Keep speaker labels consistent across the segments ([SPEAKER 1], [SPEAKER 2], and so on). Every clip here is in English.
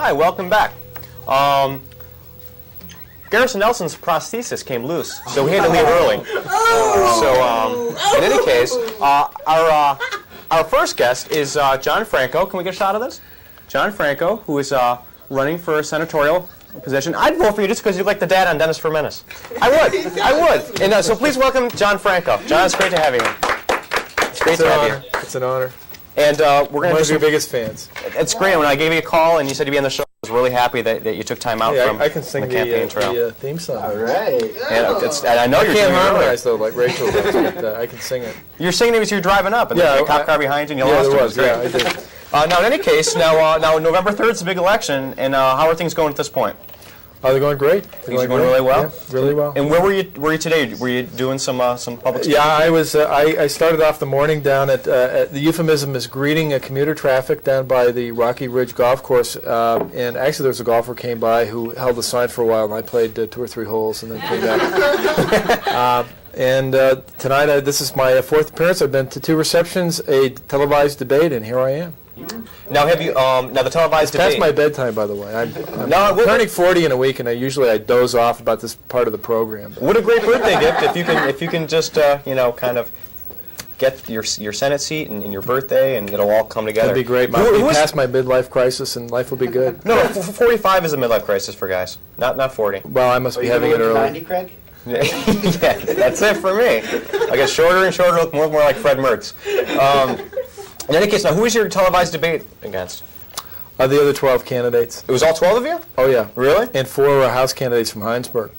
[SPEAKER 1] Hi, welcome back. Garrison Nelson's prosthesis came loose, so we had to leave early. In any case, our first guest is John Franco. Can we get a shot of this? John Franco, who is running for a senatorial position. I'd vote for you just because you like the dad on Dennis for Menace. I would. And so please welcome John Franco. John, it's great to have you here. It's great to have you here.
[SPEAKER 2] It's an honor.
[SPEAKER 1] And we're going to
[SPEAKER 2] one of your biggest fans.
[SPEAKER 1] It's great. When I gave you a call and you said you'd be on the show, I was really happy that you took time out from
[SPEAKER 2] I can sing
[SPEAKER 1] the campaign trail.
[SPEAKER 2] the theme song.
[SPEAKER 3] All right.
[SPEAKER 1] And I know you're
[SPEAKER 2] can't
[SPEAKER 1] doing it
[SPEAKER 2] harmonize though, like Rachel does, but I can sing it.
[SPEAKER 1] You're singing it as you're driving up, and there's a cop car behind you, and you lost it. It was great.
[SPEAKER 2] Yeah, I did.
[SPEAKER 1] Now, in any case, now November 3rd is a big election, and how are things going at this point?
[SPEAKER 2] Oh, they're going great.
[SPEAKER 1] Things are going really well?
[SPEAKER 2] Yeah, really well.
[SPEAKER 1] And where were you today? Were you doing some public speaking?
[SPEAKER 2] Yeah, I was. I started off the morning down at the euphemism is greeting commuter traffic down by the Rocky Ridge Golf Course, and actually there was a golfer came by who held the sign for a while, and I played 2 or 3 holes and then came back. Tonight, this is my 4th appearance. I've been to 2 receptions, a televised debate, and here I am.
[SPEAKER 1] Now, have you now the televised debate?
[SPEAKER 2] That's my bedtime, by the way. I'm turning 40 in a week, and I doze off about this part of the program.
[SPEAKER 1] What a great birthday gift if you can just kind of get your Senate seat and your birthday, and it'll all come together.
[SPEAKER 2] That'd be great. I'll be past my midlife crisis, and life will be good.
[SPEAKER 1] No, 45 is a midlife crisis for guys, not 40.
[SPEAKER 2] Well, I must be having it early.
[SPEAKER 3] 90, Craig?
[SPEAKER 1] Yeah, that's it for me. I get shorter and shorter, look more and more like Fred Mertz. In any case, now who is your televised debate against?
[SPEAKER 2] The other 12 candidates.
[SPEAKER 1] It was all 12 of you?
[SPEAKER 2] Oh yeah.
[SPEAKER 1] Really?
[SPEAKER 2] And 4 House candidates from Heinsberg.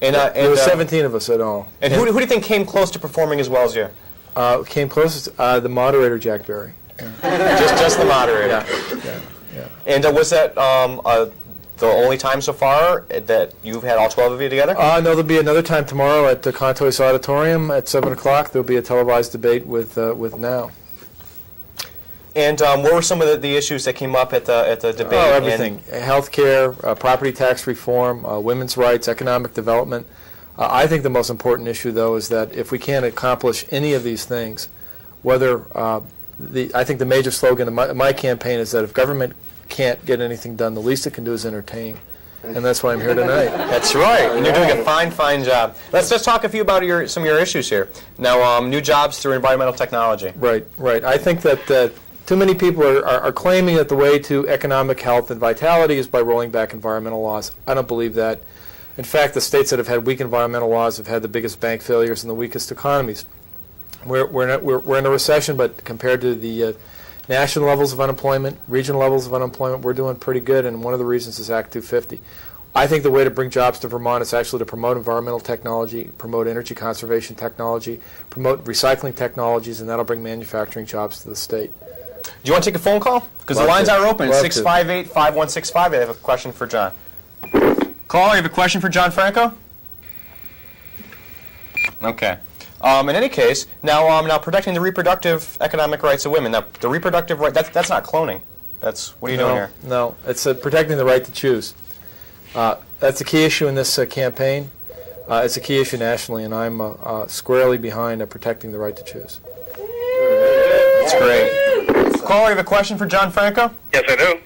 [SPEAKER 2] And there were 17 of us at all.
[SPEAKER 1] And who do you think came close to performing as well as you?
[SPEAKER 2] Came closest, the moderator, Jack Berry.
[SPEAKER 1] Yeah. just the moderator.
[SPEAKER 2] Yeah.
[SPEAKER 1] And was that the only time so far that you've had all 12 of you together?
[SPEAKER 2] No, there'll be another time tomorrow at the Contois Auditorium at 7 o'clock. There'll be a televised debate with Now.
[SPEAKER 1] And what were some of the issues that came up at the debate?
[SPEAKER 2] Oh, everything. Healthcare, property tax reform, women's rights, economic development. I think the most important issue, though, is that if we can't accomplish any of these things, I think the major slogan of my campaign is that if government can't get anything done, the least it can do is entertain. And that's why I'm here tonight.
[SPEAKER 1] That's right. And you're doing a fine job. Let's just talk a few about some of your issues here. Now, new jobs through environmental technology.
[SPEAKER 2] Right. I think that too many people are claiming that the way to economic health and vitality is by rolling back environmental laws. I don't believe that. In fact, the states that have had weak environmental laws have had the biggest bank failures and the weakest economies. We're in a recession, but compared to the national levels of unemployment, regional levels of unemployment, we're doing pretty good, and one of the reasons is Act 250. I think the way to bring jobs to Vermont is actually to promote environmental technology, promote energy conservation technology, promote recycling technologies, and that'll bring manufacturing jobs to the state.
[SPEAKER 1] Do you want to take a phone call? Because the lines are open. 658-5165. I have a question for John. Caller, you have a question for John Franco? Okay. In any case, now protecting the reproductive economic rights of women. Now, the reproductive right, that's not cloning. What are you doing here?
[SPEAKER 2] No, it's protecting the right to choose. That's a key issue in this campaign. It's a key issue nationally, and I'm squarely behind protecting the right to choose.
[SPEAKER 1] That's great. Caller, you have a question for John Franco?
[SPEAKER 4] Yes, I do.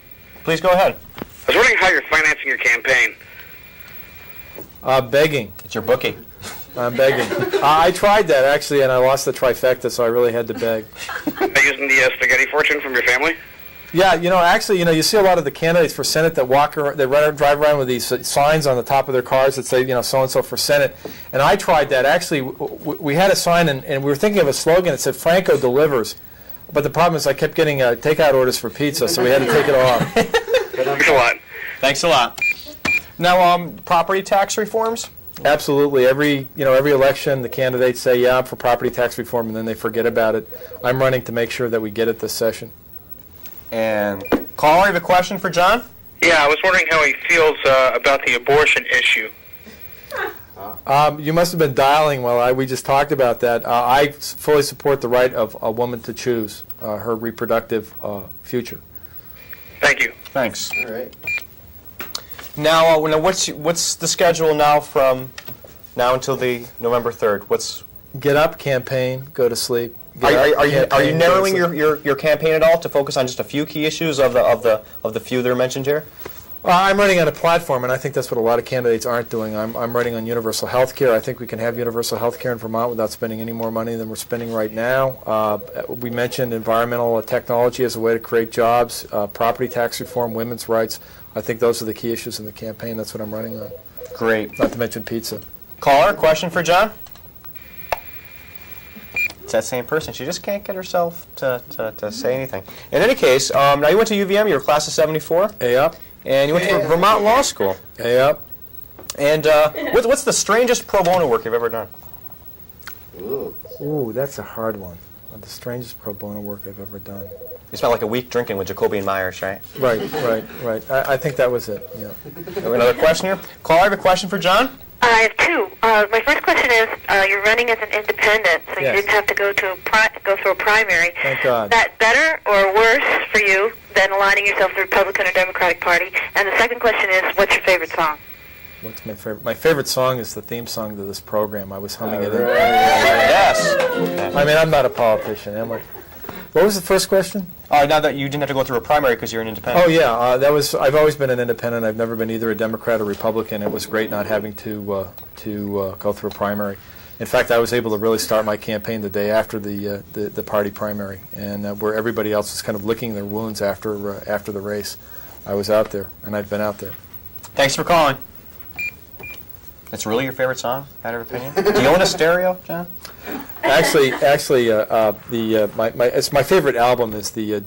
[SPEAKER 1] Please go ahead.
[SPEAKER 4] I was wondering how you're financing your campaign.
[SPEAKER 2] Begging.
[SPEAKER 1] It's your bookie.
[SPEAKER 2] I'm begging. I tried that, actually, and I lost the trifecta, so I really had to beg.
[SPEAKER 4] Are you using the spaghetti fortune from your family?
[SPEAKER 2] Yeah, actually, you see a lot of the candidates for Senate that drive around with these signs on the top of their cars that say, so-and-so for Senate. And I tried that. Actually, we had a sign, and we were thinking of a slogan that said, Franco delivers. But the problem is I kept getting takeout orders for pizza, so we had to take it off.
[SPEAKER 4] Thanks a lot.
[SPEAKER 1] Thanks a lot. Now, property tax reforms?
[SPEAKER 2] Absolutely. Every election, the candidates say, yeah, I'm for property tax reform, and then they forget about it. I'm running to make sure that we get it this session.
[SPEAKER 1] And caller, you have a question for John?
[SPEAKER 4] Yeah, I was wondering how he feels about the abortion issue.
[SPEAKER 2] You must have been dialing while we just talked about that. I fully support the right of a woman to choose her reproductive future.
[SPEAKER 4] Thank you.
[SPEAKER 1] Thanks.
[SPEAKER 3] All right.
[SPEAKER 1] Now, what's the schedule now from now until the November 3rd?
[SPEAKER 2] Get up, campaign, go to sleep.
[SPEAKER 1] Are you narrowing your campaign at all to focus on just a few key issues of the few that are mentioned here?
[SPEAKER 2] I'm running on a platform, and I think that's what a lot of candidates aren't doing. I'm running on universal health care. I think we can have universal health care in Vermont without spending any more money than we're spending right now. We mentioned environmental technology as a way to create jobs, property tax reform, women's rights. I think those are the key issues in the campaign. That's what I'm running on.
[SPEAKER 1] Great.
[SPEAKER 2] Not to mention pizza.
[SPEAKER 1] Caller, question for John? It's that same person. She just can't get herself to say anything. In any case, now you went to UVM. You were class of '74.
[SPEAKER 2] Yep.
[SPEAKER 1] And you went to Vermont Law School.
[SPEAKER 2] Yep.
[SPEAKER 1] And what's the strangest pro bono work you've ever done?
[SPEAKER 2] Ooh, that's a hard one. The strangest pro bono work I've ever done.
[SPEAKER 1] You spent like a week drinking with Jacoby and Myers, right?
[SPEAKER 2] Right. I think that was it, yeah.
[SPEAKER 1] We have another question here. Caller, I have a question for John.
[SPEAKER 3] I have two. My first question is, you're running as an independent, so
[SPEAKER 2] Yes.
[SPEAKER 3] you didn't have to go through a primary.
[SPEAKER 2] Thank God.
[SPEAKER 3] Is that better or worse for you than aligning yourself with the Republican or Democratic Party? And the second question is, what's your favorite song?
[SPEAKER 2] What's my favorite? My favorite song is the theme song to this program. I was humming it in.
[SPEAKER 1] Yes.
[SPEAKER 2] I mean, I'm not a politician, am I? What was the first question?
[SPEAKER 1] Now that you didn't have to go through a primary because you're an independent.
[SPEAKER 2] Oh yeah, I've always been an independent. I've never been either a Democrat or Republican. It was great not having to go through a primary. In fact, I was able to really start my campaign the day after the party primary, and where everybody else was kind of licking their wounds after the race. I was out there, and I've been out there.
[SPEAKER 1] Thanks for calling. That's really your favorite song? Matter of opinion? Do you own a stereo, John?
[SPEAKER 2] Actually, it's my favorite album is the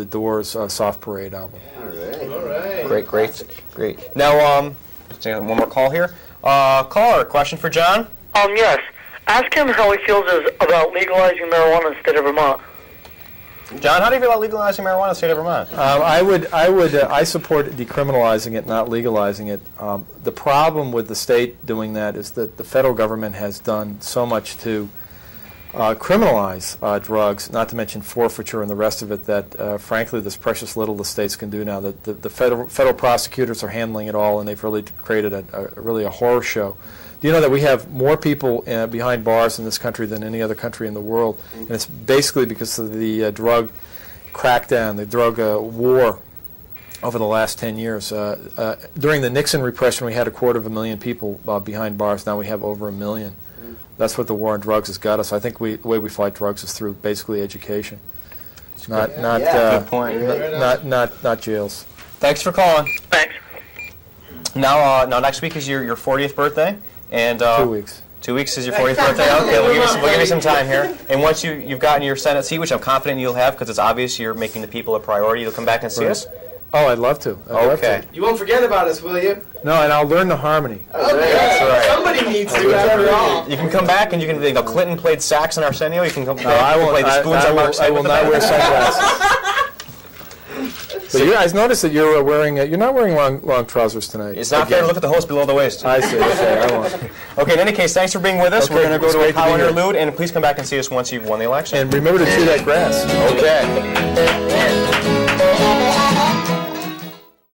[SPEAKER 2] Doors' Soft Parade album.
[SPEAKER 1] Great. Now, let's take one more call here. Caller, question for John?
[SPEAKER 5] Yes. Ask him how he feels about legalizing marijuana in the state of Vermont.
[SPEAKER 1] John, how do you feel about legalizing marijuana in the state of Vermont?
[SPEAKER 2] I support decriminalizing it, not legalizing it. The problem with the state doing that is that the federal government has done so much to criminalize drugs, not to mention forfeiture and the rest of it, that frankly there's precious little the states can do now. The federal prosecutors are handling it all, and they've really created a horror show. Do you know that we have more people behind bars in this country than any other country in the world? And it's basically because of the drug crackdown, the drug war over the last 10 years. During the Nixon repression, we had 250,000 people behind bars. Now we have over 1 million. That's what the war on drugs has got us. I think the way we fight drugs is through basically education,
[SPEAKER 1] Good point.
[SPEAKER 2] not jails.
[SPEAKER 1] Thanks for calling.
[SPEAKER 5] Thanks.
[SPEAKER 1] Now next week is your 40th birthday, and
[SPEAKER 2] 2 weeks.
[SPEAKER 1] 2 weeks is your 40th birthday. Okay, we'll give you some time here. And once you've gotten your Senate seat, which I'm confident you'll have, because it's obvious you're making the people a priority, you'll come back and see us.
[SPEAKER 2] Oh, I'd love to.
[SPEAKER 1] Okay.
[SPEAKER 6] You won't forget about us, will you?
[SPEAKER 2] No, and I'll learn the harmony.
[SPEAKER 6] Okay.
[SPEAKER 1] That's right.
[SPEAKER 6] Somebody needs to, after all.
[SPEAKER 1] You can come back and you can. Clinton played sax in Arsenio. You can come.
[SPEAKER 2] I won't.
[SPEAKER 1] Play the spoons on Mark's
[SPEAKER 2] I will not wear sunglasses. But you guys notice that you're you're not wearing long trousers tonight.
[SPEAKER 1] It's not fair to look at the host below the waist.
[SPEAKER 2] I see. Okay, I won't.
[SPEAKER 1] Okay, in any case, thanks for being with us.
[SPEAKER 2] Okay,
[SPEAKER 1] We're going to go
[SPEAKER 2] it's
[SPEAKER 1] to a
[SPEAKER 2] great to be
[SPEAKER 1] power
[SPEAKER 2] here.
[SPEAKER 1] interlude, and please come back and see us once you've won the election.
[SPEAKER 2] And remember to chew that grass.
[SPEAKER 1] Okay.